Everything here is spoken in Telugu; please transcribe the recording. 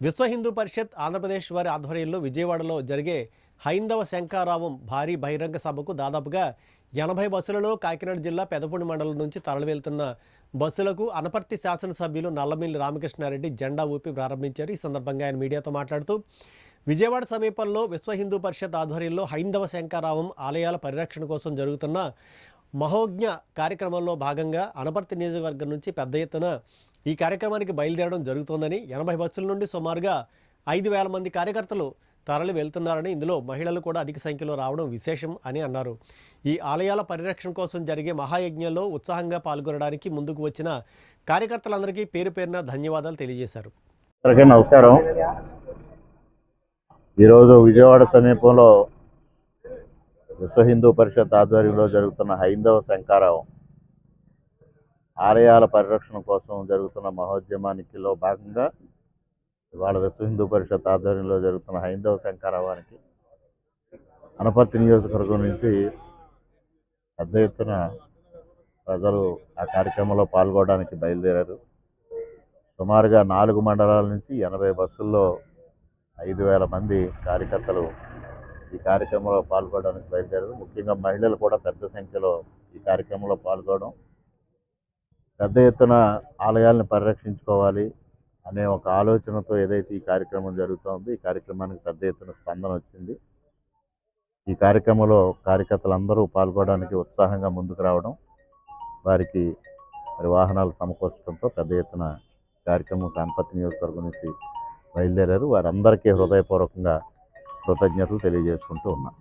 విశ్వ హిందూ పరిషత్ ఆంధ్రప్రదేశ్ వారి ఆధ్వర్యంలో విజయవాడలో జరిగే హైందవ శంఖారావం భారీ బహిరంగ సభకు దాదాపుగా 80 బస్సులలో కాకినాడ జిల్లా పెదపూడి మండలం నుంచి తరలివెళ్తున్న బస్సులకు అనపర్తి శాసనసభ్యులు నల్లమిల్లి రామకృష్ణారెడ్డి జెండా ఊపి ప్రారంభించారు. ఈ సందర్భంగా ఆయన మీడియాతో మాట్లాడుతూ విజయవాడ సమీపంలో విశ్వ హిందూ పరిషత్ ఆధ్వర్యంలో హైందవ శంఖారావం ఆలయాల పరిరక్షణ కోసం జరుగుతున్న మహోజ్ఞ కార్యక్రమంలో భాగంగా అనపర్తి నియోజకవర్గం నుంచి పెద్ద ఎత్తున ఈ కార్యక్రమానికి బయలుదేరడం జరుగుతోందని, 80 బస్సుల నుండి సుమారుగా 5,000 మంది కార్యకర్తలు తరలి వెళ్తున్నారని, ఇందులో మహిళలు కూడా అధిక సంఖ్యలో రావడం విశేషం అని అన్నారు. ఈ ఆలయాల పరిరక్షణ కోసం జరిగే మహాయజ్ఞంలో ఉత్సాహంగా పాల్గొనడానికి ముందుకు వచ్చిన కార్యకర్తలందరికీ పేరు పేరున ధన్యవాదాలు తెలియజేశారు. నమస్కారం. ఈరోజు విజయవాడ సమీపంలో విశ్వ హిందూ పరిషత్ ఆధ్వర్యంలో జరుగుతున్న హైందవ శంఖారావం ఆలయాల పరిరక్షణ కోసం జరుగుతున్న మహోద్యమానికిలో భాగంగా ఇవాళ విశ్వ హిందూ పరిషత్ ఆధ్వర్యంలో జరుగుతున్న హైందవ శంఖారావానికి అనపర్తి నియోజకవర్గం నుంచి పెద్ద ఎత్తున ప్రజలు ఆ కార్యక్రమంలో పాల్గొనడానికి బయలుదేరారు. సుమారుగా 4 మండలాల నుంచి 80 బస్సుల్లో 5,000 మంది కార్యకర్తలు ఈ కార్యక్రమంలో పాల్గొనడానికి బయలుదేరారు. ముఖ్యంగా మహిళలు కూడా పెద్ద సంఖ్యలో ఈ కార్యక్రమంలో పాల్గొనడం, పెద్ద ఎత్తున ఆలయాలను పరిరక్షించుకోవాలి అనే ఒక ఆలోచనతో ఏదైతే ఈ కార్యక్రమం జరుగుతుందో ఈ కార్యక్రమానికి పెద్ద ఎత్తున స్పందన వచ్చింది. ఈ కార్యక్రమంలో కార్యకర్తలందరూ పాల్గొనడానికి ఉత్సాహంగా ముందుకు రావడం, వారికి వాహనాలు సమకూర్చడంతో పెద్ద ఎత్తున కార్యక్రమం అనపర్తి నియోజకవర్గం నుంచి బయలుదేరారు. వారందరికీ హృదయపూర్వకంగా కృతజ్ఞతలు తెలియజేసుకుంటూ ఉన్నాను.